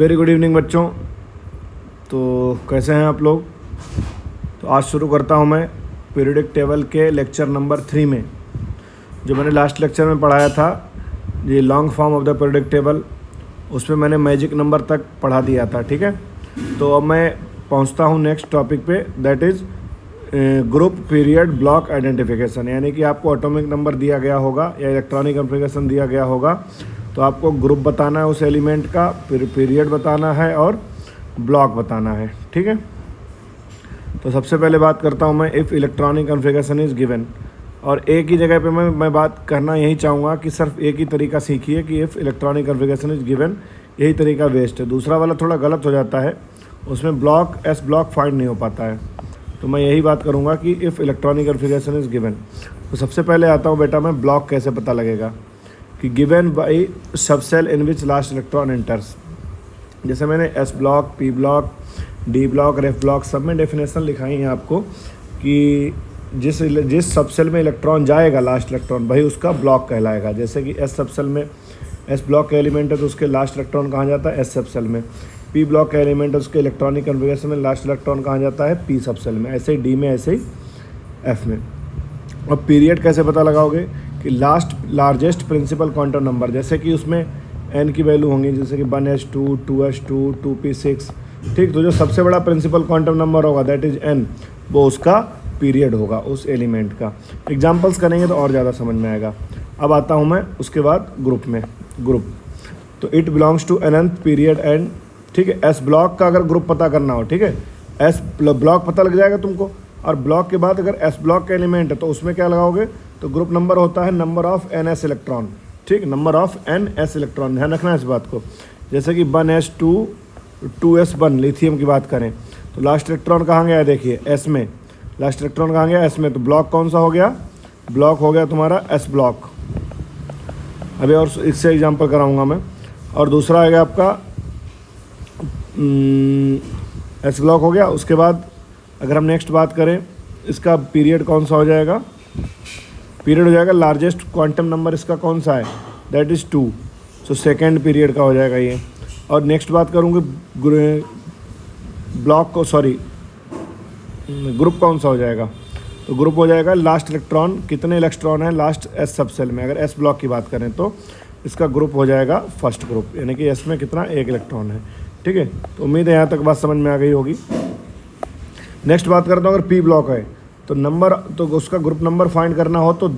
Very good evening बच्चों। तो कैसे हैं आप लोग। तो आज शुरू करता हूं मैं पीरियोडिक टेबल के लेक्चर नंबर 3 में। जो मैंने लास्ट लेक्चर में पढ़ाया था ये long form of the periodic table, उसमें मैंने मैजिक नंबर तक पढ़ा दिया था। ठीक है, तो अब मैं पहुंचता हूं नेक्स्ट टॉपिक पे, that is group period block identification. यानी कि आपको एटॉमिक नंबर दिया गया होगा या इलेक्ट्रॉनिक कॉन्फ़िगरेशन दिया गया होगा, तो आपको ग्रुप बताना है उस एलिमेंट का, पीरियड बताना है और ब्लॉक बताना है। ठीक है, तो सबसे पहले बात करता हूं मैं if electronic configuration is given. और एक ही जगह पे मैं बात करना यही चाहूँगा कि सिर्फ एक ही तरीका सीखिए कि if electronic configuration is given, यही तरीका वेस्ट है। दूसरा वाला थोड़ा गलत हो जाता है, उसमें ब्लॉक एस ब्लॉक फाइंड नहीं हो पाता है। तो मैं यही बात करूँगा कि if electronic configuration is given. तो सबसे पहले आता हूँ बेटा मैं ब्लॉक कैसे पता लगेगा कि given by subshell in which last electron enters. जैसे मैंने S block, P block, D block, F block सब में डेफिनेशन लिखाई है आपको कि जिस सब सेल में इलेक्ट्रॉन जाएगा लास्ट इलेक्ट्रॉन वही उसका ब्लॉक कहलाएगा। जैसे कि एस सब सेल में एस ब्लॉक का एलिमेंट है तो उसके लास्ट इलेक्ट्रॉन कहाँ जाता है, एस सब सेल में। पी ब्लॉक का एलिमेंट है उसके इलेक्ट्रॉनिक कॉन्फ़िगरेशन में लास्ट इलेक्ट्रॉन कहाँ जाता है, पी सब सेल में। ऐसे ही डी में, ऐसे ही एफ में। और पीरियड कैसे पता लगाओगे कि लार्जेस्ट प्रिंसिपल क्वांटम नंबर, जैसे कि उसमें n की वैल्यू होंगी, जैसे कि 1s2, 2s2, 2p6। ठीक, तो जो सबसे बड़ा प्रिंसिपल क्वांटम नंबर होगा दैट इज़ n, वो उसका पीरियड होगा उस एलिमेंट का। एग्जांपल्स करेंगे तो और ज़्यादा समझ में आएगा। अब आता हूँ मैं उसके बाद ग्रुप में। ग्रुप तो it belongs to nth period and, ठीक है। एस ब्लॉक का अगर ग्रुप पता करना हो, ठीक है, एस ब्लॉक पता लग जाएगा तुमको। और ब्लॉक के बाद अगर एस ब्लॉक का एलिमेंट है तो उसमें क्या लगाओगे, तो ग्रुप नंबर होता है number of n s electron. ठीक, number of n s electron, ध्यान रखना है इस बात को। जैसे कि 1s2, 2s1 लिथियम की बात करें तो लास्ट इलेक्ट्रॉन कहाँ गया है, देखिए एस में। लास्ट इलेक्ट्रॉन कहाँ गया, एस में। तो ब्लॉक कौन सा हो गया, ब्लॉक हो गया तुम्हारा एस ब्लॉक। अभी और इससे एग्जाम्पल कराऊंगा मैं। और दूसरा आएगा आपका एस ब्लॉक हो गया। उसके बाद अगर हम नेक्स्ट बात करें इसका पीरियड कौन सा हो जाएगा, पीरियड हो जाएगा लार्जेस्ट क्वांटम नंबर इसका कौन सा है, that is 2। So second period का हो जाएगा ये। और नेक्स्ट बात करूँगी ब्लॉक को, सॉरी ग्रुप कौन सा हो जाएगा, तो ग्रुप हो जाएगा लास्ट इलेक्ट्रॉन, कितने इलेक्ट्रॉन है लास्ट एस सब सेल में। अगर एस ब्लॉक की बात करें तो इसका ग्रुप हो जाएगा फर्स्ट ग्रुप, यानी कि एस में कितना, एक इलेक्ट्रॉन है। ठीक है, तो उम्मीद है यहाँ तक बात समझ में आ गई होगी। नेक्स्ट बात करता हूँ, अगर पी ब्लॉक है तो नंबर, तो उसका ग्रुप नंबर फाइंड करना हो तो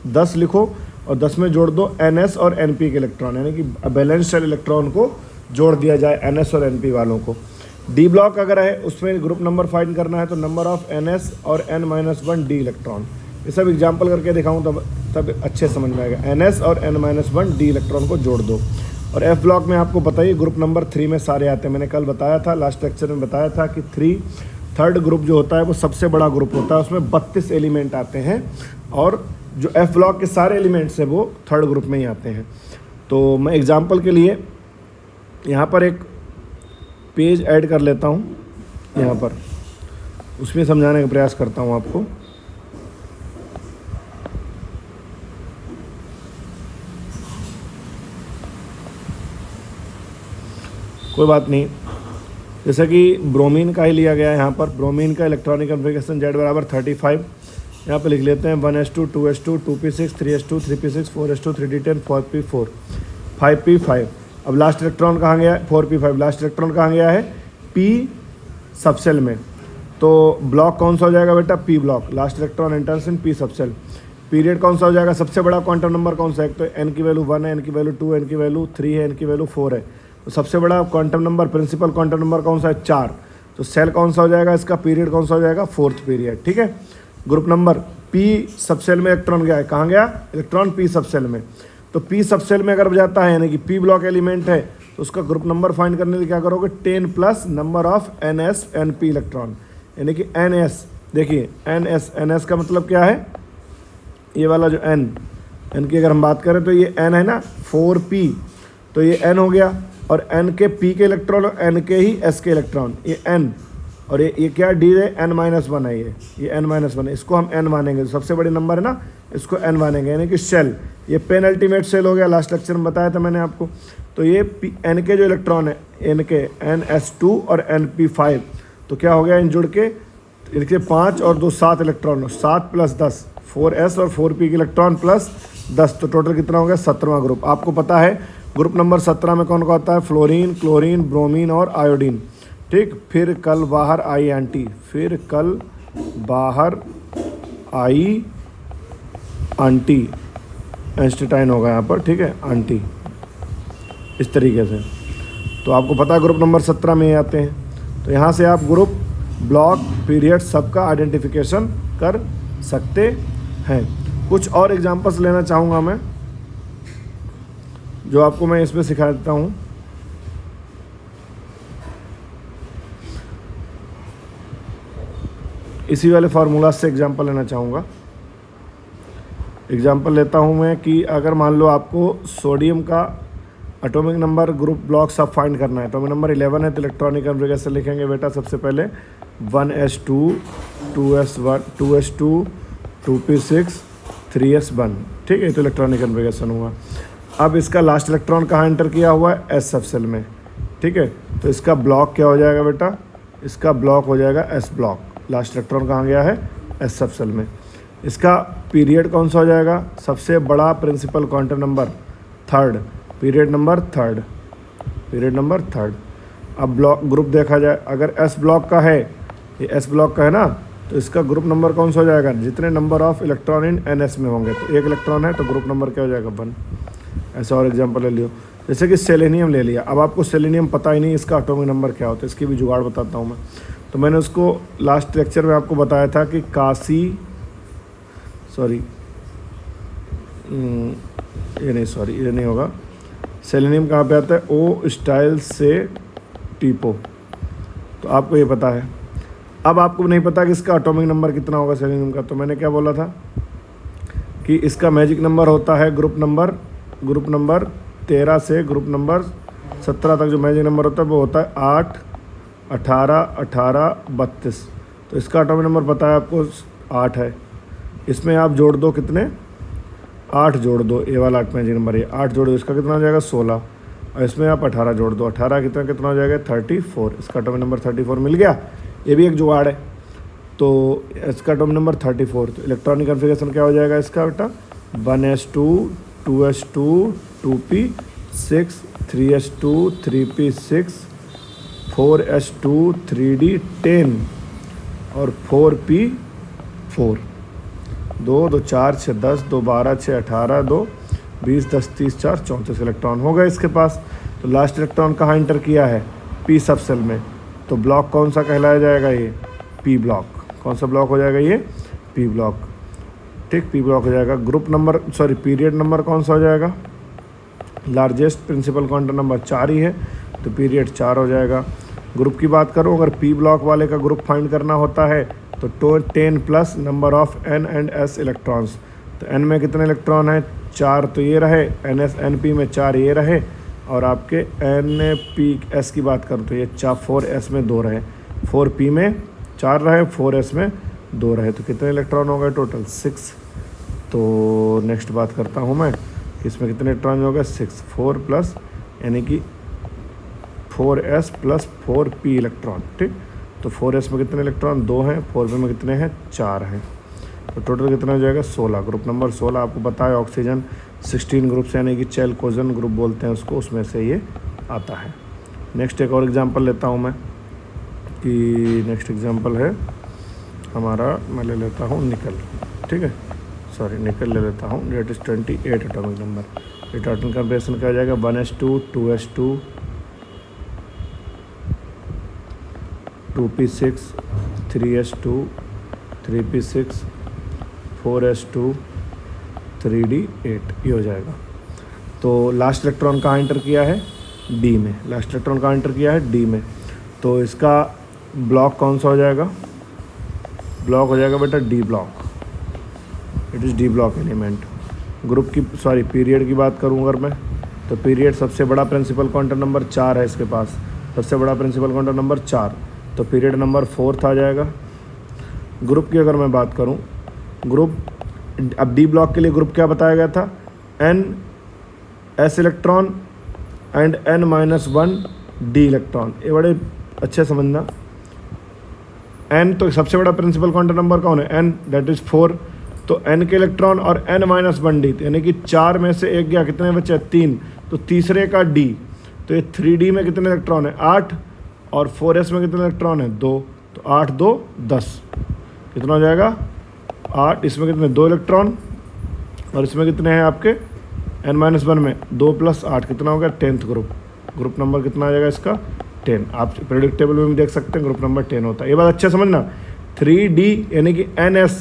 10 लिखो और 10 में जोड़ दो NS और NP के इलेक्ट्रॉन, यानी कि बैलेंस सेल इलेक्ट्रॉन को जोड़ दिया जाए NS और NP वालों को। डी ब्लॉक अगर है उसमें ग्रुप नंबर फाइंड करना है तो नंबर ऑफ NS और N-1 डी इलेक्ट्रॉन। ये सब एग्जाम्पल करके दिखाऊँ तब अच्छे समझ में आएगा। NS और N-1 डी इलेक्ट्रॉन को जोड़ दो। और एफ ब्लॉक में आपको बताइए ग्रुप नंबर 3 में सारे आते हैं। मैंने कल बताया था, लास्ट लेक्चर में बताया था कि थर्ड ग्रुप जो होता है वो सबसे बड़ा ग्रुप होता है, उसमें 32 एलिमेंट आते हैं। और जो एफ ब्लॉक के सारे एलिमेंट्स हैं वो थर्ड ग्रुप में ही आते हैं। तो मैं एग्जांपल के लिए यहाँ पर एक पेज ऐड कर लेता हूँ, यहाँ पर उसमें समझाने का प्रयास करता हूँ आपको। कोई बात नहीं, जैसा कि ब्रोमीन का ही लिया गया है यहाँ पर। ब्रोमीन का इलेक्ट्रॉनिक कॉन्फ़िगरेशन Z बराबर 35। यहाँ पे लिख लेते हैं 1s2, 2s2, 2p6, 3s2, 3p6, 4s2, 3d10, 4p4, 5p5। अब लास्ट इलेक्ट्रॉन कहाँ गया है, 4p5। लास्ट इलेक्ट्रॉन कहाँ गया है, p सब सेल में। तो ब्लॉक कौन सा हो जाएगा बेटा, p block. Last electron enters in p सब सेल। पीरियड कौन सा हो जाएगा, सबसे बड़ा क्वांटम नंबर कौन सा है, तो n की वैल्यू 1 है, n की वैल्यू 2 है, n की वैल्यू 3 है, n की वैल्यू 4 है। तो सबसे बड़ा quantum number, principal quantum number कौन सा है, 4। तो सेल कौन सा हो जाएगा, इसका पीरियड कौन सा हो जाएगा, फोर्थ पीरियड। ठीक है, ग्रुप नंबर पी सब सेल में इलेक्ट्रॉन गया है, कहाँ गया इलेक्ट्रॉन, पी सब सेल में। तो पी सब सेल में अगर जाता है यानी कि पी ब्लॉक एलिमेंट है तो उसका ग्रुप नंबर फाइंड करने के लिए क्या करोगे, 10 plus number of NS NP electron, यानी कि NS। देखिए NS का मतलब क्या है, ये वाला जो N की अगर हम बात करें तो ये N है ना, 4p, तो ये N हो गया। और N के P के इलेक्ट्रॉन और N के ही S के इलेक्ट्रॉन, ये N। और ये क्या D है, N-1 है, ये N-1 है, इसको हम N मानेंगे। सबसे बड़ी नंबर है ना, इसको N मानेंगे, यानी कि शेल, ये पेनल्टीमेट सेल हो गया, लास्ट लेक्चर में बताया था मैंने आपको। तो ये एन के जो इलेक्ट्रॉन है, एन के NS2 और NP5, तो क्या हो गया, इन जुड़ के इनके 5 और 2 7 इलेक्ट्रॉन, 7 + 10 4s और 4p के इलेक्ट्रॉन प्लस 10, तो टोटल कितना हो गया 17वां ग्रुप। आपको पता है ग्रुप नंबर 17 में कौन कौन होता है, फ्लोरीन, क्लोरीन, ब्रोमीन और आयोडीन। ठीक, फिर कल बाहर आई एंटी, फिर कल बाहर आई आंटी, एस्टेटाइन होगा यहाँ पर, ठीक है, आंटी, इस तरीके से। तो आपको पता है ग्रुप नंबर 17 में ये आते हैं। तो यहाँ से आप ग्रुप, ब्लॉक, पीरियड सबका आइडेंटिफिकेशन कर सकते हैं। कुछ और एग्जांपल्स लेना चाहूँगा मैं, जो आपको मैं इसमें सिखा देता हूँ। इसी वाले फार्मूला से एग्जांपल लेना चाहूँगा। एग्जांपल लेता हूँ मैं कि अगर मान लो आपको सोडियम का एटॉमिक नंबर, ग्रुप, ब्लॉक सब फाइंड करना है। एटॉमिक नंबर 11 है तो इलेक्ट्रॉनिक कॉन्फ़िगरेशन लिखेंगे बेटा सबसे पहले 1s2 2s1 2s2 2p6 3s1, ठीक है, तो इलेक्ट्रॉनिक कॉन्फ़िगरेशन हुआ। अब इसका लास्ट इलेक्ट्रॉन कहाँ एंटर किया हुआ है, s सब सेल में, ठीक है, तो इसका ब्लॉक क्या हो जाएगा बेटा, इसका ब्लॉक हो जाएगा s ब्लॉक। लास्ट इलेक्ट्रॉन कहाँ गया है, s सब सेल में। इसका पीरियड कौन सा हो जाएगा, सबसे बड़ा principal quantum number 3rd, period number 3rd, period number 3rd। अब ब्लॉक ग्रुप देखा जाए, अगर s ब्लॉक का है, ये s ब्लॉक का है ना, तो इसका ग्रुप नंबर कौन सा हो जाएगा, जितने number of electron in ns में होंगे, तो 1 इलेक्ट्रॉन है तो ग्रुप नंबर क्या हो जाएगा 1। ऐसा और एग्जांपल ले लियो, जैसे कि सेलेनियम ले लिया। अब आपको सेलेनियम पता ही नहीं इसका एटॉमिक नंबर क्या होता है, इसकी भी जुगाड़ बताता हूँ मैं। तो मैंने उसको लास्ट लेक्चर में आपको बताया था कि ये नहीं होगा, सेलेनियम कहाँ पे आता है, ओ स्टाइल से टीपो, तो आपको ये पता है। अब आपको नहीं पता कि इसका एटॉमिक नंबर कितना होगा सेलेनियम का, तो मैंने क्या बोला था कि इसका मैजिक नंबर होता है ग्रुप नंबर 13 से ग्रुप नंबर 17 तक जो मैजिक नंबर होता है वो होता है 8 18 18 32। तो इसका एटॉमिक नंबर पता है आपको 8 है। इसमें आप जोड़ दो कितने, 8 जोड़ दो, ए वाला 8 मैजिक नंबर, ये 8 जोड़ दो, इसका कितना हो जाएगा 16, और इसमें आप 18 जोड़ दो, 18 कितना हो जाएगा 34। इसका एटॉमिक नंबर 34 मिल गया, ये भी एक जुगाड़ है। तो इसका एटॉमिक नंबर 34, तो इलेक्ट्रॉनिक कॉन्फ़िगरेशन क्या हो जाएगा इसका बेटा, 1s2 2s2 2p6 3s2 3p6 4s2 3d10 और 4p4। 2 2 4 6 10 2 12 6 18 2 20 10 30 4 34 इलेक्ट्रॉन हो गए इसके पास। तो लास्ट इलेक्ट्रॉन कहाँ इंटर किया है, p सब सेल में, तो ब्लॉक कौन सा कहलाया जाएगा, ये p ब्लॉक। कौन सा ब्लॉक हो जाएगा, ये p ब्लॉक, ठीक, p ब्लॉक हो जाएगा। ग्रुप नंबर पीरियड नंबर कौन सा हो जाएगा, लार्जेस्ट प्रिंसिपल क्वांटम नंबर 4 ही है, तो पीरियड 4 हो जाएगा। ग्रुप की बात करूँ, अगर p ब्लॉक वाले का ग्रुप फाइंड करना होता है तो 10 plus number of n and s electrons. तो n में कितने इलेक्ट्रॉन हैं, 4, तो ये रहे, NP में 4 ये रहे, और आपके NPS की बात करूँ तो ये 4s में 2 रहे, 4p में 4 रहे, 4s में 2 रहे, तो कितने इलेक्ट्रॉन हो गए टोटल 6। तो नेक्स्ट बात करता हूँ मैं कि इसमें कितने इलेक्ट्रॉन हो गए 6, 4 प्लस यानी कि 4s प्लस 4p इलेक्ट्रॉन, ठीक। तो 4s में कितने इलेक्ट्रॉन 2 हैं, 4p में कितने हैं 4 हैं, तो टोटल कितना हो जाएगा 16। ग्रुप नंबर 16 आपको पता है ऑक्सीजन 16 ग्रुप से यानी कि चैल्कोजन ग्रुप बोलते हैं उसको, उसमें से ये आता है। नेक्स्ट एक और एग्जांपल लेता हूँ मैं कि नेक्स्ट एग्जांपल है हमारा, मैं ले लेता हूँ निकल, ठीक है, निकल ले लेता हूँ, that is 28 atomic number. Atomic configuration क्या हो जाएगा, 1s2 2s2 2p6 3s2 3p6 4s2 3d8, ये हो जाएगा। तो लास्ट इलेक्ट्रॉन कहाँ एंटर किया है, डी में, लास्ट इलेक्ट्रॉन कहाँ एंटर किया है डी में, तो इसका ब्लॉक कौन सा हो जाएगा, ब्लॉक हो जाएगा बेटा D block, it is D block element. Group की पीरियड की बात करूँ अगर मैं, तो पीरियड सबसे बड़ा प्रिंसिपल क्वांटम नंबर 4 है इसके पास, सबसे बड़ा प्रिंसिपल क्वांटम नंबर 4, तो पीरियड नंबर 4 आ जाएगा। ग्रुप की अगर मैं बात करूं, ग्रुप अब डी ब्लॉक के लिए ग्रुप क्या बताया गया था, n s electron and n-1 d electron. ये बड़े अच्छे समझना। n तो सबसे बड़ा प्रिंसिपल क्वांटम नंबर कौन है? n, that is 4। तो n के इलेक्ट्रॉन और n-1 d, यानी कि 4 में से एक गया, कितने बचे? 3। तो तीसरे का d, तो ये 3d में कितने इलेक्ट्रॉन है? 8। और 4s में कितने इलेक्ट्रॉन है? 2। तो 8 2 10, कितना हो जाएगा? 8। इसमें कितने? 2 इलेक्ट्रॉन। और इसमें कितने हैं आपके? n-1 में 2 + 8, कितना हो गया? 10th group. ग्रुप नंबर कितना आ जाएगा इसका? 10। आप पीरियोडिक टेबल में भी देख सकते हैं, ग्रुप नंबर 10 होता है। ये बात अच्छा समझना। 3d यानी कि ns,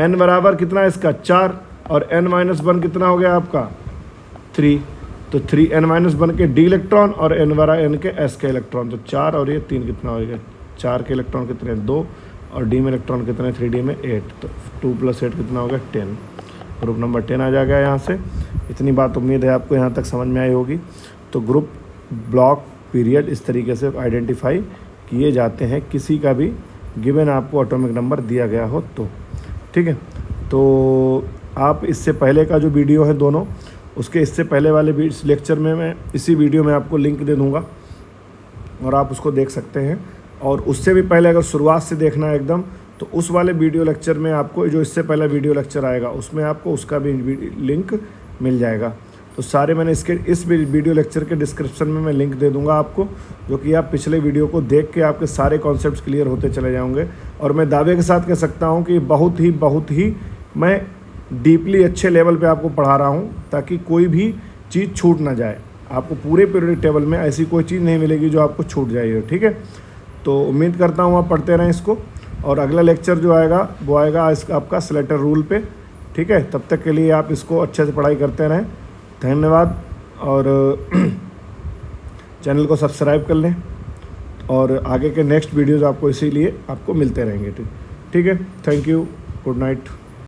n बराबर कितना है इसका? 4। और n-1 कितना हो गया आपका? 3। तो 3n-1 के d इलेक्ट्रॉन और n के s के इलेक्ट्रॉन। तो 4 और ये 3 कितना हो गया? 4 के इलेक्ट्रॉन कितने? 2। और d में इलेक्ट्रॉन कितने? 3d में 8। तो 2 + 8 कितना हो गया? 10। ग्रुप नंबर 10 आ जाएगा यहाँ से। इतनी बात उम्मीद है आपको यहाँ तक समझ में आई होगी। तो ग्रुप, ब्लॉक, पीरियड इस तरीके से आइडेंटिफाई किए जाते हैं, किसी का भी गिवन आपको एटॉमिक नंबर दिया गया हो तो। ठीक है, तो आप इससे पहले का जो वीडियो है दोनों, उसके इससे पहले वाले इस लेक्चर में मैं इसी वीडियो में आपको लिंक दे दूँगा और आप उसको देख सकते हैं। और उससे भी पहले अगर शुरुआत से देखना है एकदम, तो उस वाले वीडियो लेक्चर में आपको, जो इससे पहला वीडियो लेक्चर आएगा उसमें आपको उसका भी लिंक मिल जाएगा। तो सारे मैंने इस वीडियो लेक्चर के डिस्क्रिप्शन में मैं लिंक दे दूंगा आपको, जो कि आप पिछले वीडियो को देख के आपके सारे कॉन्सेप्ट्स क्लियर होते चले जाओगे। और मैं दावे के साथ कह सकता हूं कि बहुत ही मैं डीपली अच्छे लेवल पे आपको पढ़ा रहा हूं, ताकि कोई भी चीज़ छूट ना जाए। आपको पूरे पीरियोडिक टेबल में ऐसी कोई चीज़ नहीं मिलेगी जो आपको छूट जाएगी। ठीक है, तो उम्मीद करता हूँ आप पढ़ते रहें इसको। और अगला लेक्चर जो आएगा वो आएगा इसका आपका स्लेटर रूल पे। ठीक है, तब तक के लिए आप इसको अच्छे से पढ़ाई करते रहें। धन्यवाद। और चैनल को सब्सक्राइब कर लें, और आगे के नेक्स्ट वीडियोज़ आपको इसीलिए आपको मिलते रहेंगे। ठीक है, थैंक यू, गुड नाइट।